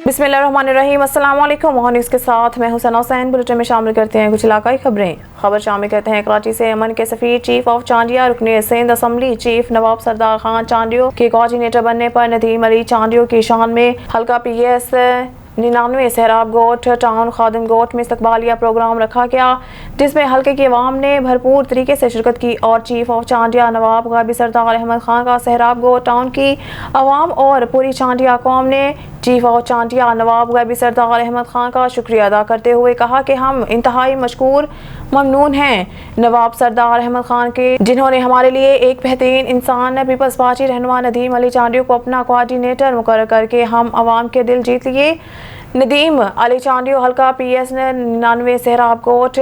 बिस्मिल्लाहिर्रहमानिर्रहीम। अस्सलाम वालेकुम। मोहन न्यूज़ के साथ मैं हुसैन हुसैन। बुलेटिन में शामिल करते हैं कुछ इलाकाई खबरें। खबर शामिल करते हैं कराची से अमन के सफ़ीर चीफ ऑफ चांडिया रुकने सिंध असम्बली चीफ नवाब सरदार खान चांडियो के कोऑर्डिनेटर बनने पर नदीम अली चांडियो की शान में हल्का PS 99 सहराब गोट टाउन खादिम गोट में इस्तकबालिया प्रोग्राम रखा गया, जिसमें हल्के की अवाम ने भरपूर तरीके से शिरकत की और चीफ ऑफ चांडिया नवाब गाबी सरदार अहमद खान का सहराब गोट टाउन की अवाम और पूरी चांडिया कौम ने चीफ ऑफ चांडिया नवाब गाबी सरदार अहमद खान का शुक्रिया अदा करते हुए कहा कि हम इंतहाई मशकूर ममनून हैं नवाब सरदार अहमद खान के, जिन्होंने हमारे लिए एक बेहतरीन इंसान पीपल्स पार्टी रहनुमा नदीम अली चांडियो को अपना कोऑर्डिनेटर मुकर्रर करके हम अवाम के दिल जीत लिए। नदीम अली चांडियो हल्का PS 99 सहराब गोट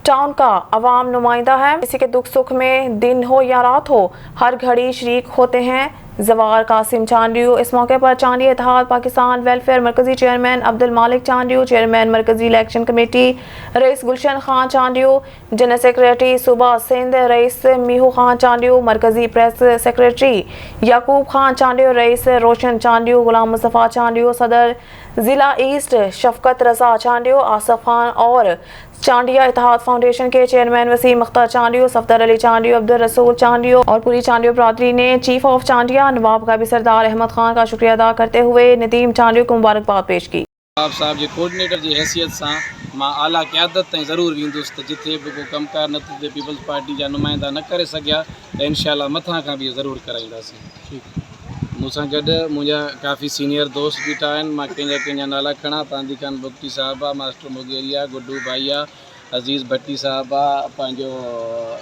टाउन का अवाम नुमाइंदा है। किसी के दुख सुख में दिन हो या रात हो हर घड़ी शरीक होते हैं। जवार कासिम चांडियो इस मौके पर चांडिया इत्तेहाद पाकिस्तान वेलफेयर मरकजी चेयरमैन अब्दुल मालिक चांडियो, चेयरमैन मरकजी इलेक्शन कमेटी रईस गुलशन खान चांडियो, जनरल सेक्रेटरी सूबा सिंध रईस मीहू खान चांडियो, मरकजी प्रेस सेक्रेटरी याकूब खान चांडियो, रईस रोशन चांडियो, गुलाम मुस्तफ़ा चांडियो, सदर जिला ईस्ट शफकत रजा चांडियो, आसफ खान और चांडिया इत्तेहाद फाउंडेशन के चेयरमैन वसीम अख्तर चांडियो, सफदर अली चांडियो, अब्दुल रसूल चांडियो और पूरी चांडियो बरादरी ने चीफ ऑफ चांडिया नवाब गाबी सरदार अहमद खान का शुक्रिया अदा करते हुए नदीम चांडियो को मुबारकबाद पेश की। आप साहब जे कोऑर्डिनेटर जी हैसियत से मां आला क़यादत ताईं ज़रूर वेंदुसि त जिथे बि को कमकार नतीजे पीपल्स पार्टी जा नुमाइंदा न करे सघिया त इंशाल्लाह मथां खां बि ज़रूर कराईंदासीं। मूंसां गॾु मुंहिंजा काफ़ी सीनियर दोस्त बीठा आहिनि, मां कंहिंजा नाला खणा त आंदी खान बुख्ती साहिबा, मास्टर मुगेरिया, गुड्डू भाईया, अज़ीज़ भट्टी साहिबा, पंहिंजो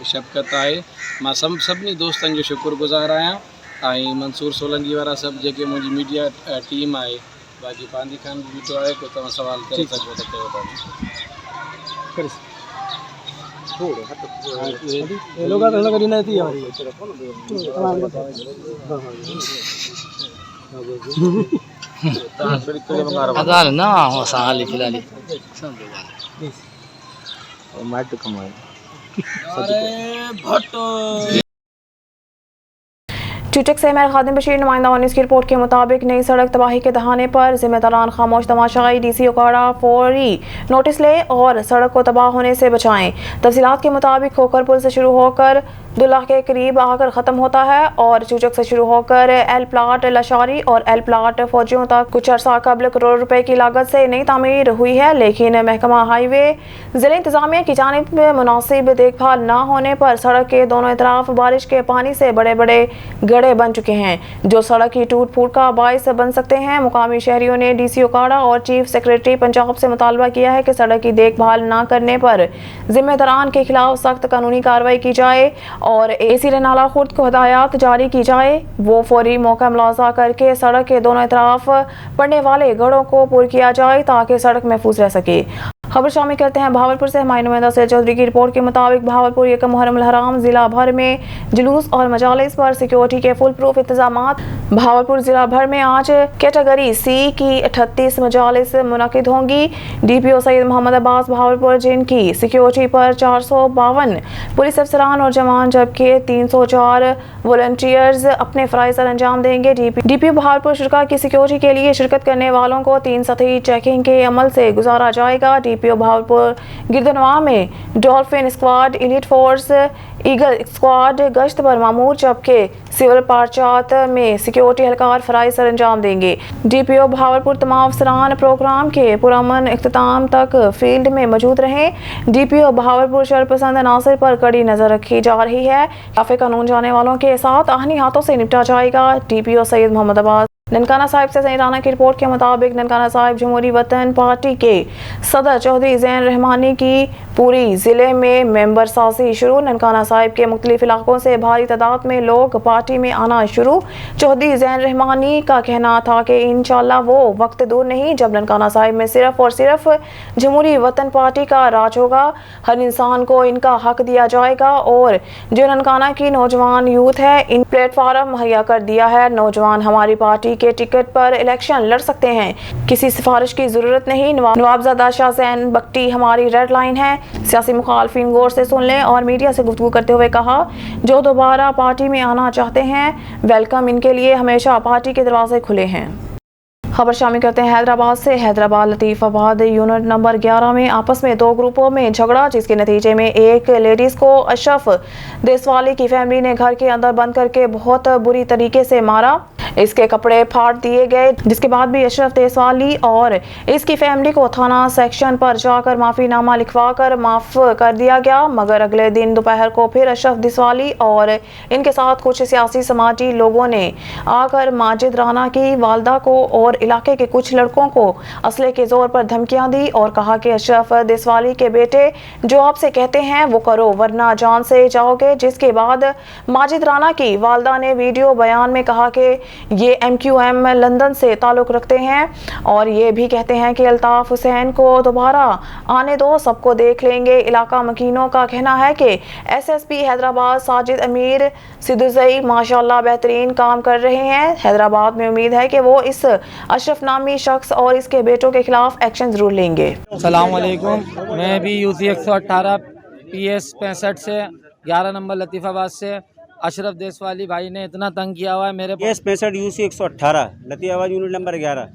शफ़क़त आहे। मां सभिनी दोस्तनि जो शुक्रगुज़ार आहियां ऐं मंसूर सोलंकी वारा सभु जेके मुंहिंजी मीडिया टीम आहे, बाक़ी पांदी खान भी बीठो आहे को तव्हां सवाल करे सघो त कयो था। चुटक से मेयर खादिम बशीर नुमाइंदा वन न्यूज़ की रिपोर्ट के मुताबिक नई सड़क तबाही के दहाने पर जिम्मेदारान खामोश तमाशाई, DC ओकाड़ा फौरी नोटिस ले और सड़क को तबाह होने से बचाएं। तफसीलात के मुताबिक खोखर पुल से शुरू होकर दुल्ला के करीब आकर ख़त्म होता है और चूचक से शुरू होकर एल प्लाट लशारी और एल प्लाट फौजियों तक कुछ अर्सा कबल करोड़ रुपए की लागत से नई तामीर हुई है, लेकिन महकमा हाईवे ज़िला इंतज़ामिया की जानिब में मुनासिब देखभाल न होने पर सड़क के दोनों तरफ बारिश के पानी से बड़े बड़े गड्ढे बन चुके हैं, जो सड़क की टूट फूट का बायस बन सकते हैं। मुकामी शहरियों ने DC ओकाड़ा और चीफ सेक्रेटरी पंजाब से मुतालबा किया है कि सड़क की देखभाल न करने पर जिम्मेदारान के खिलाफ सख्त कानूनी कार्रवाई की जाए और AC नाला खुद को हदायत जारी की जाए, वो फौरी मौका मुलाजा करके सड़क के दोनों तरफ पड़ने वाले गड्ढों को पूर किया जाए ताकि सड़क महफूज रह सके। खबर शामिल करते हैं भावलपुर से। हमारे नुमाइंदा सैयद चौधरी की रिपोर्ट के मुताबिक भावलपुर यकम मुहर्रम अल हराम जिला भर में जुलूस और मजालिस पर सिक्योरिटी के फुल प्रूफ इंतजामात। भावलपुर जिला भर में आज कैटेगरी C की 38 मजालिस मुनक़िद होंगी। DPO सैयद मोहम्मद अब्बास भावलपुर, जिनकी सिक्योरिटी पर 452 पुलिस अफसरान और जवान जबकि 304 वॉलंटियर्स अपने फ़राइज़ अंजाम देंगे। DPO भावलपुर शुरा की सिक्योरिटी के लिए शिरकत करने वालों को 3 सतही चेकिंग के अमल से गुजारा जाएगा। DPO भावलपुर गिरदनवा में dolphin squad, elite force, eagle squad गश्त पर मामूर, जबकि सिविल पार्चात में सिक्योरिटी एहलकार फ़राइज़ अंजाम देंगे। DPO भावलपुर तमाम अफसरान प्रोग्राम के पुरअमन इख्तिताम तक फील्ड में मौजूद रहें। DPO भावलपुर शरपसंद अनासर पर कड़ी नज़र रखी जा रही है। खिलाफ कानून जाने वालों के साथ आहनी हाथों से निपटा जाएगा। DPO सैयद मोहम्मद अब्बास। ननकाना साहिब से सईद राना की रिपोर्ट के मुताबिक ननकाना साहिब जमहूरी वतन पार्टी के सदर चौधरी ज़ैन रहमानी की पूरी ज़िले में मेंबर साजी शुरू। ननकाना साहिब के मुख्तलिफ इलाकों से भारी तादाद में लोग पार्टी में आना शुरू। चौधरी ज़ैन रहमानी का कहना था कि इंशाल्लाह वो वक्त दूर नहीं जब ननकाना साहिब में सिर्फ और सिर्फ जमहूरी वतन पार्टी का राज होगा। हर इंसान को इनका हक दिया जाएगा और जो ननकाना की नौजवान यूथ है, इन प्लेटफार्म मुहैया कर दिया है। नौजवान हमारी पार्टी के टिकट पर इलेक्शन लड़ सकते हैं, किसी सिफारिश की जरूरत नहीं। नवाबजादा शाह ज़ैन बख्ती हमारी रेड लाइन है। सियासी मुखालफिन गौर से सुन लें और मीडिया से गुफ्तगू करते हुए कहा, जो दोबारा पार्टी में आना चाहते हैं वेलकम, इनके लिए हमेशा पार्टी के दरवाजे खुले हैं। खबर शामिल करते हैं हैदराबाद से। हैदराबाद लतीफ़ाबाद यूनिट नंबर 11 में आपस में दो ग्रुपों में झगड़ा, जिसके नतीजे में एक लेडीज़ को अशरफ देसवाली की फैमिली ने घर के अंदर बंद करके बहुत बुरी तरीके से मारा। इसके कपड़े फाड़ दिए गए, जिसके बाद भी अशरफ देसवाली और इसकी फैमिली को थाना सेक्शन पर जाकर माफ़ीनामा लिखवा कर माफ़ कर दिया गया। मगर अगले दिन दोपहर को फिर अशरफ देसवाली और इनके साथ कुछ सियासी समाजी लोगों ने आकर माजिद राना की वालदा को और इलाके के कुछ लड़कों को असले के जोर पर धमकियां दी और कहा कि अशरफ देसवाली के बेटे जो आपसे कहते हैं वो करो वरना जान से जाओगे। जिसके बाद माजिद राना की वालदा ने वीडियो बयान में कहा कि ये MQM लंदन से ताल्लुक़ रखते हैं और ये भी कहते हैं कि अल्ताफ़ हुसैन को दोबारा आने दो, सबको देख लेंगे। इलाका मकीनों का कहना है कि SSP हैदराबाद साजिद अमीर सिद्दुज़ई माशाल्लाह बेहतरीन काम कर रहे हैं। हैदराबाद में उम्मीद है कि वो इस अशरफ नामी शख्स और इसके बेटों के खिलाफ एक्शन जरूर लेंगे। अस्सलाम वालेकुम, मैं भी UC 118 PS 65 से 11 नंबर लतीफ़ाबाद से। अशरफ देसवाली भाई ने इतना तंग किया हुआ है मेरे PS 65 UC 118 Latifabad unit number 11।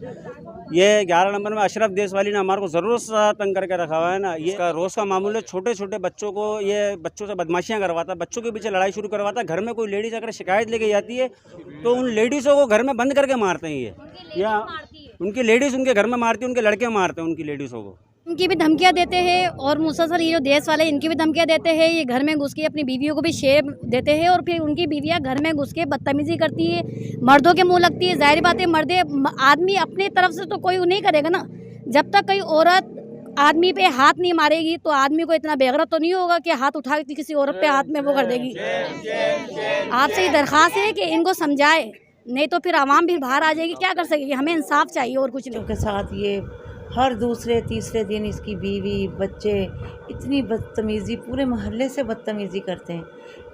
ये 11 नंबर में अशरफ देसवाली ने हमारे को ज़रूर तंग करके रखा हुआ है ना। ये इसका रोज़ का मामूल है। छोटे छोटे बच्चों को ये बच्चों से बदमाशियां करवाता, बच्चों के पीछे लड़ाई शुरू करवाता। घर में कोई लेडीज़ अगर शिकायत लेके जाती है तो उन लेडीज़ों को घर में बंद करके मारते हैं ये, या उनकी लेडीज़ उनके घर में मारती है, उनके लड़के मारते हैं उनकी लेडीज़ों को। इनकी भी धमकियां देते हैं और मुसलसल ये जो देश वाले इनकी भी धमकियां देते हैं। ये घर में घुस के अपनी बीवियों को भी शेर देते हैं और फिर उनकी बीवियां घर में घुस के बदतमीजी करती है, मर्दों के मुंह लगती है। जाहिर बात है मर्दे आदमी अपनी तरफ से तो कोई नहीं करेगा ना। जब तक कोई औरत आदमी पे हाथ नहीं मारेगी तो आदमी को इतना बेगरत तो नहीं होगा कि हाथ उठा के किसी औरत पे हाथ में वो कर देगी। आपसे ये दरख्वास्त है कि इनको समझाए, नहीं तो फिर आवाम भी बाहर आ जाएगी, क्या कर सकेगी। हमें इंसाफ चाहिए और कुछ नहीं। के साथ ये हर दूसरे तीसरे दिन इसकी बीवी बच्चे इतनी बदतमीज़ी, पूरे मोहल्ले से बदतमीज़ी करते हैं।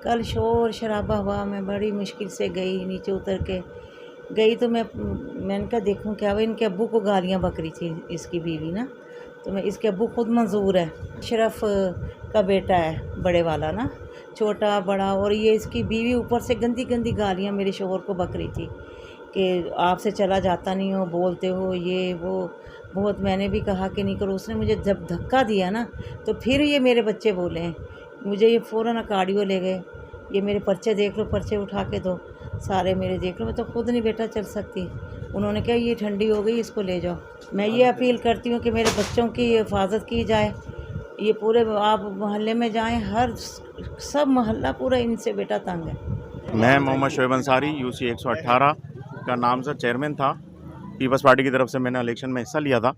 कल शोर शराबा हुआ, मैं बड़ी मुश्किल से गई, नीचे उतर के गई तो मैंने कहा देखूं क्या हुआ। इनके अब्बू को गालियां बक रही थी इसकी बीवी ना, तो मैं इसके अब्बू खुद मंजूर है, अशरफ का बेटा है बड़े वाला ना, छोटा बड़ा। और ये इसकी बीवी ऊपर से गंदी गंदी गालियाँ मेरे शोहर को बक रही थी कि आपसे चला जाता नहीं हो, बोलते हो ये वो बहुत। मैंने भी कहा कि नहीं करो। उसने मुझे जब धक्का दिया ना तो फिर ये मेरे बच्चे बोले हैं, मुझे ये फ़ौरन अकार्डियो ले गए। ये मेरे पर्चे देख लो, पर्चे उठा के दो सारे मेरे देख लो, मैं तो खुद नहीं बेटा चल सकती। उन्होंने कहा ये ठंडी हो गई, इसको ले जाओ। मैं ये अपील करती हूँ कि मेरे बच्चों की हिफाजत की जाए। ये पूरे आप मोहल्ले में जाएं, हर सब मोहल्ला पूरा इनसे बेटा तंग है। मैं मोहम्मद शोएब अंसारी UC 118 का नामज़द चेयरमैन था। पीपल्स पार्टी की तरफ से मैंने इलेक्शन में हिस्सा लिया था।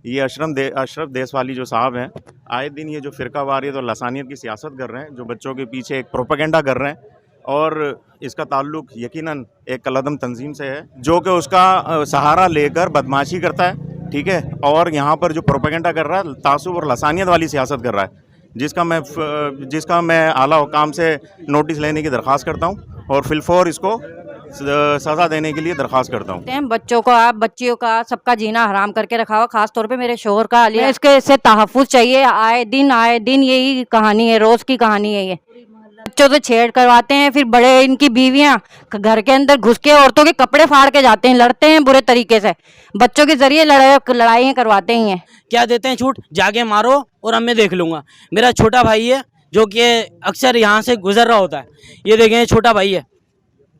ये अशरफ देसवाली जो साहब हैं, आए दिन ये जो फ़िरका वारियत और लसानियत की सियासत कर रहे हैं, जो बच्चों के पीछे एक प्रोपेगेंडा कर रहे हैं, और इसका ताल्लुक़ यकीनन एक कलदम तंजीम से है जो कि उसका सहारा लेकर बदमाशी करता है, ठीक है। और यहाँ पर जो प्रोपेगेंडा कर रहा है, तासुब और लसानियत वाली सियासत कर रहा है, जिसका मैं आला हुकाम से नोटिस लेने की दरख्वास्त करता हूँ और फिलफौर इसको सज़ा देने के लिए दरख्वास्त करता हूँ। बच्चों का, बच्चियों का, सबका जीना हराम करके रखा हुआ, खास तौर पे मेरे शोहर का अली। इससे तहफ़्फ़ुज़ चाहिए। आए दिन यही कहानी है, रोज़ की कहानी है। ये बच्चों से छेड़ करवाते हैं, फिर बड़े इनकी बीवियां घर के अंदर घुस के औरतों के कपड़े फाड़ के जाते हैं, लड़ते हैं बुरे तरीके से, बच्चों के जरिए लड़ाइयाँ करवाते ही हैं। क्या देते हैं छूट, जाके मारो और अब मैं देख लूँगा। मेरा छोटा भाई है जो कि अक्सर यहाँ से गुजर रहा होता है। ये देखें, छोटा भाई है,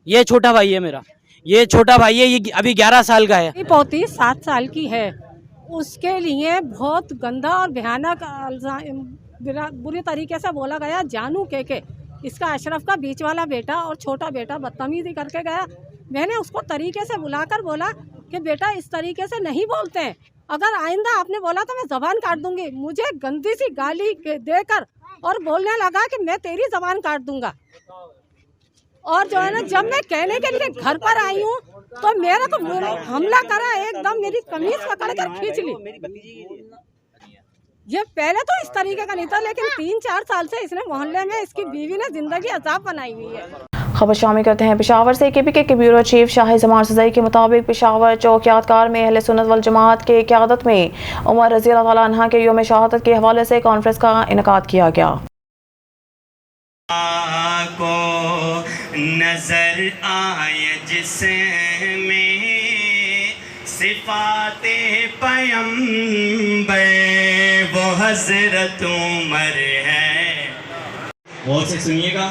ये छोटा भाई है मेरा, ये छोटा भाई है, ये अभी 11 साल का है। पोती 7 साल की है, उसके लिए बहुत गंदा और भयानक बुरी तरीके से बोला गया। जानू के इसका अशरफ का बीच वाला बेटा और छोटा बेटा बदतमीजी करके गया। मैंने उसको तरीके से बुलाकर बोला कि बेटा इस तरीके से नहीं बोलते हैं, अगर आइंदा आपने बोला तो मैं ज़बान काट दूंगी। मुझे गंदी सी गाली देकर और बोलने लगा कि मैं तेरी ज़बान काट दूंगा। और जो है ना, जब मैं कहने के लिए घर पर आई हूँ तो मेरे को हमला करा, एकदम मेरी कमीज पकड़ कर खींच ली। ये पहले तो इस तरीके का नहीं था, लेकिन 3-4 साल से इसने मोहल्ले में इसकी बीवी ने जिंदगी अजाब बनाई हुई है। खबर शामिल करते हैं पेशावर से। KPK के ब्यूरो चीफ शाह जमान सज़ई के मुताबिक पेशावर चौकियातकार में अहले सुन्नत वल जमात के क़यादत में उमर रज़ी अल्लाह तआला अन्हा के यौम शहादत के हवाले से कॉन्फ्रेंस का इनेकाद किया गया। को नजर आए जिसमें صفات پیغمبر وہ حضرت عمر ہے. غور سے سنیے گا.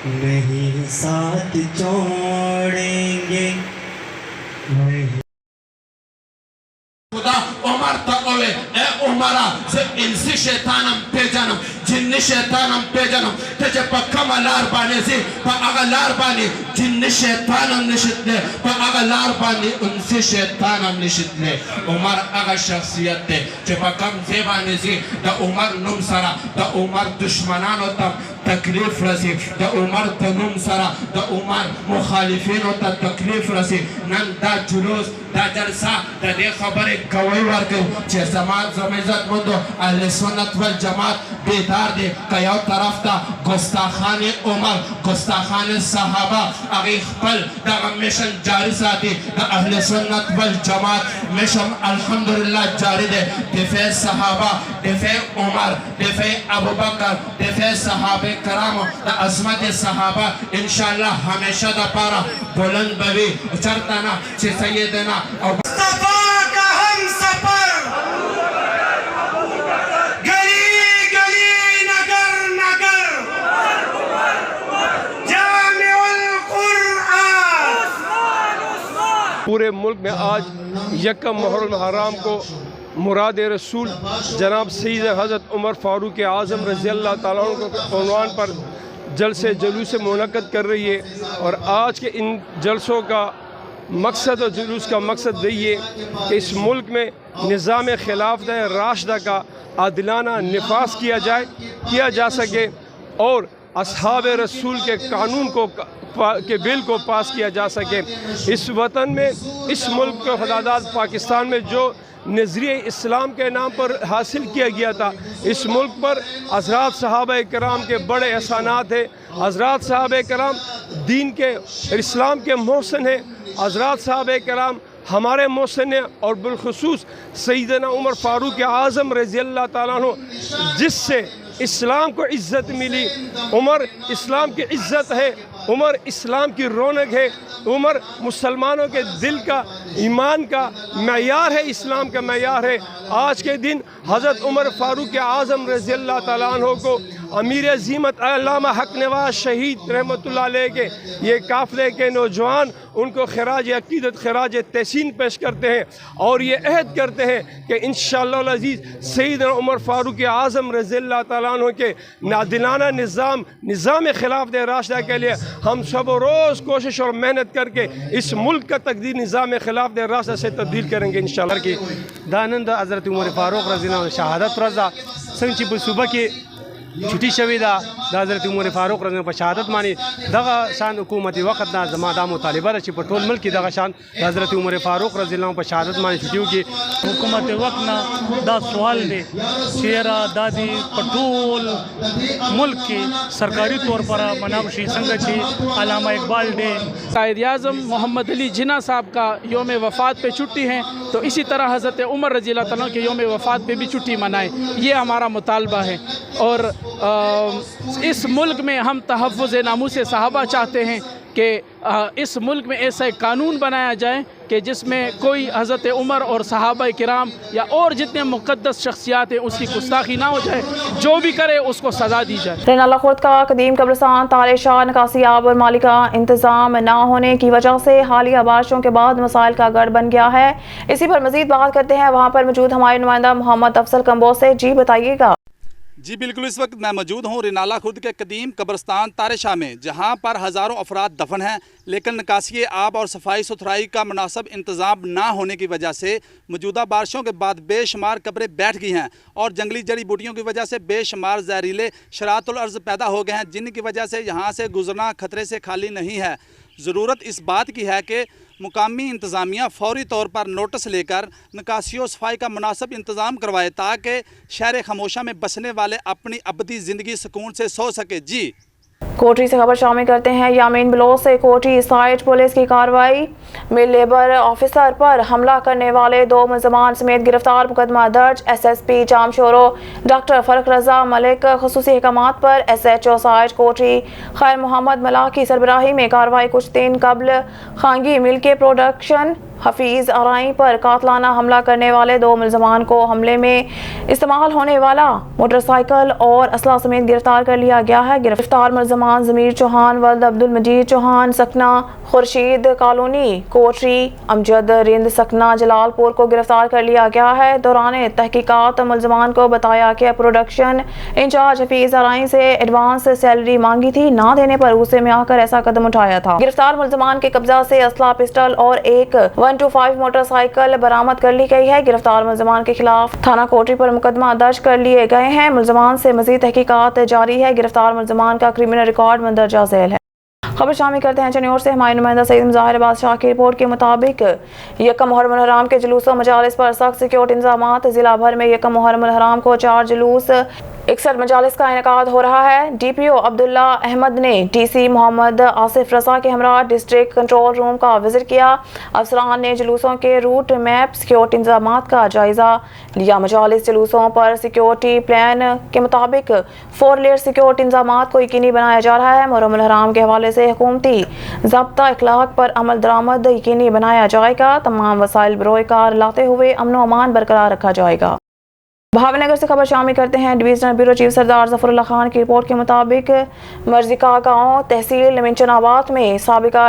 نہیں ساتھ چھوڑیں گے نہیں. خدا عمر تقوی اے عمرہ سے انسی شیطانم پیجنم جنی شیطانم پیجنم تجھے پا کمالار بانی سی پا اغلار بانی جنی شیطانم نشت لے پا اغلار بانی انسی شیطانم نشت لے. عمر اغا شخصیت تے چھے پا کم زیبانی سی دا عمر نم سرا دا عمر دشمنانو تم تکلیف رسی دا عمر تنم سرا دا عمر مخالفینو تا تکلیف رسی. نن دا جلوس دا جلسہ دا دے خبر کوئی ورکو چھے زمیزت مندو اہل سنت والجماعت بیدار دے کیاو طرف تا گستاخان عمر گستاخان صحابہ اغیق پل دا مشن جاری ساتی دا اہل سنت والجماعت مشن الحمدللہ جاری دے. دفع صحابہ دفع عمر دفع ابو بکر دفع صحابہ کرام دا عظمت صحابہ انشاءاللہ ہمیشہ دا پارا بلند بوی چرتنا چھے سیدنا مصطفیٰ کا ہم سفر گلی گلی نگر نگر جامع القرآن. پورے ملک میں آج یکم محرم الحرام کو مراد رسول جناب سید حضرت عمر فاروق اعظم رضی اللہ تعالیٰ عنہ کے عنوان پر جلسے جلوس منعقد کر رہی ہے. اور آج کے ان جلسوں کا مقصد اور جلوس کا مقصد یہی ہے کہ اس ملک میں نظام خلافت راشدہ کا عادلانہ نفاذ کیا جا سکے اور اصحاب رسول کے قانون کے بل کو پاس کیا جا سکے. اس وطن میں اس ملک کے خداداد پاکستان میں جو نظریہ اسلام کے نام پر حاصل کیا گیا تھا اس ملک پر حضرات صحابہ کرام کے بڑے احسانات ہیں. حضرات صحابہ کرام دین کے اسلام کے محسن ہیں. حضرات صحابہ کرام ہمارے محسن ہیں اور بالخصوص سیدنا عمر فاروق اعظم رضی اللہ تعالیٰ عنہ جس سے اسلام کو عزت ملی. عمر اسلام کی عزت ہے. عمر اسلام کی رونق ہے. عمر مسلمانوں کے دل کا ایمان کا معیار ہے. اسلام کا معیار ہے. آج کے دن حضرت عمر فاروق اعظم رضی اللہ تعالیٰ عنہ کو امیر عظیمت علامہ حق نواز شہید رحمۃ اللہ علیہ کے یہ قافلے کے نوجوان ان کو خراج عقیدت خراج تحسین پیش کرتے ہیں اور یہ عہد کرتے ہیں کہ انشاءاللہ العزیز سیدنا عمر فاروق اعظم رضی اللہ تعالیٰ عنہ کے عادلانہ نظام خلافت راشدہ کے لیے ہم سب روز کوشش اور محنت کر کے اس ملک کا تقدیر نظام خلافت راشدہ سے تبدیل کریں گے انشاءاللہ. کی دانند حضرت عمر فاروق رضی اللہ عنہ شہادت رضا سنچی پر صبح کی چھٹی شوی دا حضرت عمر فاروق رضی اللہ عنہ شہادت مانی دغه شان حکومتی وقت دا زما دا مطالبه ده چې په ټول ملک دغه شان حضرت عمر فاروق رضی الله عنه په شهادت مانی چھٹیو کې حکومت وقت نه دا سوال دی چې دا دی په ټول ملک کې سرکاری طور پر مناب شي څنګه چې علامہ اقبال ڈے قائد اعظم محمد علی جناح صاحب کا یوم وفات پہ چھٹی ہے تو اسی طرح حضرت عمر رضی اللہ تعالیٰ کے یوم وفات پہ بھی چھٹی منائیں. یہ ہمارا مطالبہ ہے. اور اس ملک میں ہم تحفظ ناموس صحابہ چاہتے ہیں کہ اس ملک میں ایسا ایک قانون بنایا جائے کہ جس میں کوئی حضرت عمر اور صحابہ کرام یا اور جتنے مقدس شخصیات ہیں اس کی گستاخی نہ ہو جائے. جو بھی کرے اس کو سزا دی جائے. رینالہ خود کا قدیم قبرستان تالے شاہ نکاسی آب اور مالی کا انتظام نہ ہونے کی وجہ سے حالیہ بارشوں کے بعد مسائل کا گڑھ بن گیا ہے. اسی پر مزید بات کرتے ہیں وہاں پر موجود ہمارے نمائندہ محمد افضل کمبوز سے. جی بتائیے گا. جی بالکل، اس وقت میں موجود ہوں رینالہ خود کے قدیم قبرستان تارے شاہ میں، جہاں پر ہزاروں افراد دفن ہیں، لیکن نکاسی آب اور صفائی ستھرائی کا مناسب انتظام نہ ہونے کی وجہ سے موجودہ بارشوں کے بعد بے شمار قبریں بیٹھ گئی ہیں اور جنگلی جڑی بوٹیوں کی وجہ سے بے شمار زہریلے شرارت الارض پیدا ہو گئے ہیں، جن کی وجہ سے یہاں سے گزرنا خطرے سے خالی نہیں ہے. ضرورت اس بات کی ہے کہ مقامی انتظامیہ فوری طور پر نوٹس لے کر نکاسی و صفائی کا مناسب انتظام کروائے تاکہ شہر خاموشہ میں بسنے والے اپنی ابدی زندگی سکون سے سو سکے. جی कोटरी से खबर शामिल करते हैं। यामीन बलोच से कोटरी साइड पुलिस की कार्रवाई में लेबर ऑफिसर पर हमला करने वाले 2 मुलजमान समेत गिरफ्तार, मुकदमा दर्ज। SSP जामशोरो डॉक्टर फरक रजा मलिक खसूसी अहकामात पर SHO साइड कोटरी खैर मोहम्मद मलाह की सरबराही में कार्रवाई कुछ दिन कबल खांगी मिल के प्रोडक्शन हफीज़ आराई पर कातलाना हमला करने वाले 2 मुलजमान को हमले में इस्तेमाल होने वाला मोटरसाइकिल और असला समेत गिरफ्तार कर लिया गया है। गिरफ्तार मुलजमान ज़मीर चौहान वल्द अब्दुल मजीद चौहान सकना खुर्शीद कॉलोनी कोटरी अमजद रिंद सकना जलालपुर को गिरफ्तार कर लिया गया है। दौरान तहकीकात मुलजमान को बताया कि प्रोडक्शन इंचार्ज हफीज़ आराई से एडवांस सैलरी मांगी थी, ना देने पर गुस्से में आकर ऐसा कदम उठाया था। गिरफ्तार मुलजमान के कब्जा से असला पिस्टल और एक 125 मोटरसाइकिल बरामद कर ली गई है। गिरफ्तार मुलजमान के खिलाफ थाना कोटरी पर मुकदमा दर्ज कर लिए गए हैं। मुलजमान से मजीद तहकीकात जारी है। गिरफ्तार मुलजमान का क्रिमिनल रिकॉर्ड मंदरजा झेल है। खबर शामिल करते हैं चनियोर से। हमारे नुमाइंदा सईद मुज़ाहिर बादशाह की रिपोर्ट के मुताबिक यकम मुहर्रम हराम के जुलूस व मजालिस पर सख्त सिक्योरिटी इंतजामात। जिला भर में यकम मुहर्रम हराम को 4 जुलूस 61 मजालिस का इनेकाद हो रहा है। DPO अब्दुल्ला अहमद ने DC मोहम्मद आसिफ रजा के हमरा डिस्ट्रिक्ट कंट्रोल रूम का विजिट किया। अफसरान ने जुलूसों के रूट मैप सिक्योरिटी इंतजामात का जायजा लिया। मजालिस जुलूसों पर सिक्योरिटी प्लान के मुताबिक 4 लेयर सिक्योरिटी इंतजामात को यकीनी बनाया जा रहा है। मुहर्रम हराम के हवाले से हुकूमती ज़ाब्ता इखलाक पर अमल दरामद यकीनी बनाया जाएगा। तमाम वसाइल बरोए कार लाते हुए अमन व अमान बरकरार रखा जाएगा। भावनगर से खबर शामिल करते हैं। डिवीजनल ब्यूरो चीफ सरदार जफरुल्लाह खान की रिपोर्ट के मुताबिक मर्जिका गांव तहसील मिंचनाबाद में साबिका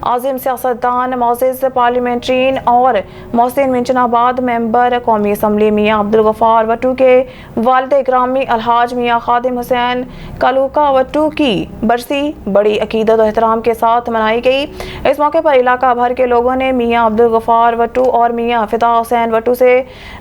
आजिम सियासतदान मोअज़्ज़िज़ पार्लियामेंट्रीन और मोहसिन मिंचनाबाद मेंबर कौमी असम्बली मियाँ अब्दुल गफ्फार वट्टू के वालिद ग्रामी अलहाज मियाँ खादिम हुसैन कालूका वट्टू की बरसी बड़ी अकीदत और एहतराम के साथ मनाई गई। इस मौके पर इलाका भर के लोगों ने मियाँ अब्दुल गफ्फार वट्टू और मियाँ फिदा हुसैन वट्टू से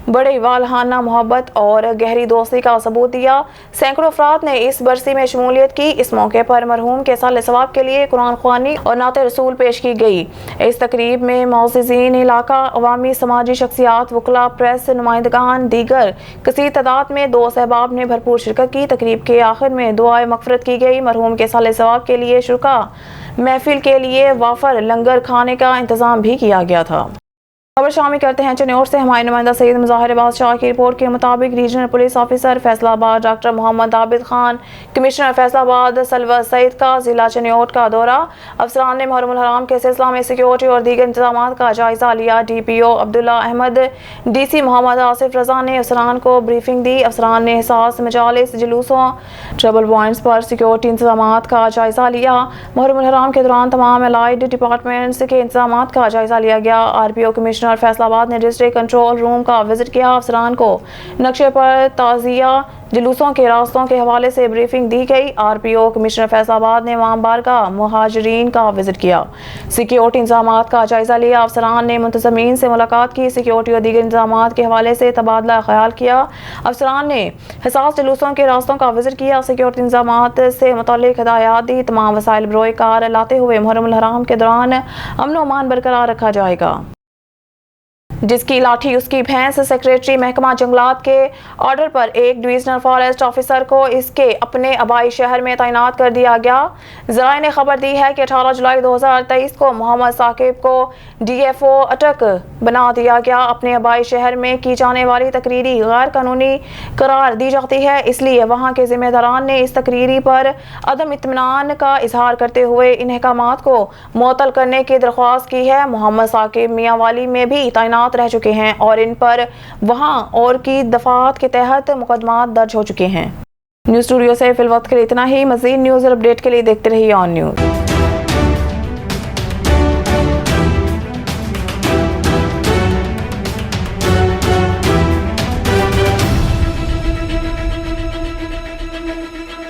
बड़े वालहाना मोहब्बत और गहरी दोस्ती का सबूत दिया। सैकड़ों अफराद ने इस बरसी में शमूलियत की। इस मौके पर मरहूम के साले सवाब के लिए कुरान ख्वानी और नाते रसूल पेश की गई। इस तकरीब में मुअज़्ज़िज़ीन इलाका, अवामी समाजी शख्सियात, वकला, प्रेस नुमाइंदगान, दीगर कसीर तादाद में दोस्त अहबाब ने भरपूर शिरकत की। तकरीब के आखिर में दुआए मग़फ़िरत की गई। मरहूम के साले सवाब के लिए शुरका महफिल के लिए वाफर लंगर खाने का इंतजाम भी किया गया था। खबर शामिल करते हैं चनियोर से। हमारे नुमाइंदा सईद मुज़ाहिर बादशाह की रिपोर्ट के मुताबिक regional police officer Faisalabad doctor Mohammad Abid Khan, commissioner Faisalabad Salwa Saeed का जिला चनियोट का दौरा। अफसरान ने मुहर्रम हराम के सिलसिला में सिक्योरिटी और दीगर इंतजामात का जायजा लिया। DPO अब्दुल्ला अहमद, DC मोहम्मद आसिफ रजा ने अफसरान को ब्रीफिंग दी। अफसरान ने हिसास मजालिस, जुलूसों, ट्रबल पॉइंट्स पर सिक्योरिटी इंतजामात का जायजा लिया। मुहर्रम हराम के दौरान तमाम अलाइड डिपार्टमेंट्स के इंतजामात का जायजा लिया गया। RPO कमिश्नर फैसलाबाद ने डिस्ट्रिक्ट कंट्रोल रूम का विजिट किया। अफसरान को नक्शे पर ताज़िया जुलूसों के रास्तों के हवाले से ब्रीफिंग दी गई। RPO कमिश्नर फैसलाबाद ने इमाम बारगाह मुहाजिरीन का विजिट किया, सिक्योरिटी इंतजामात का जायजा लिया। अफसरान ने मुंतज़मीन से मुलाकात की, सिक्योरिटी और दीगर इंतजामात के हवाले से तबादला ख्याल किया। अफसरान ने हिसास जुलूसों के रास्तों का विजिट किया, सिक्योरिटी इंतजामात से मुतल्लिक हिदायत दी। तमाम वसाइल बरोए कार लाते हुए मुहर्रम हराम के दौरान अमन व अमान बरकरार रखा जाएगा। जिसकी लाठी उसकी भैंस। सेक्रेटरी महकमा जंगलात के ऑर्डर पर एक डिवीजनल फॉरेस्ट ऑफिसर को इसके अपने आबाई शहर में तैनात कर दिया गया। ज़राए ने खबर दी है कि 18 जुलाई 2023 को मोहम्मद साकिब को DFO अटक बना दिया गया। अपने आबाई शहर में की जाने वाली तकरीरी गैर कानूनी करार दी जाती है, इसलिए वहाँ के जिम्मेदारान ने इस तकरीरी पर अदम इत्मीनान का इजहार करते हुए इन अहकामात को मुअत्तल करने की दरख्वास्त की है। मोहम्मद साकिब मियांवाली में भी तैनात रह चुके हैं और इन पर वहां और की दफात के तहत मुकदमात दर्ज हो चुके हैं। न्यूज़ स्टूडियो से फिल वक्त के लिए इतना ही। मज़ीद न्यूज़ और अपडेट के लिए देखते रहिए ऑन न्यूज़।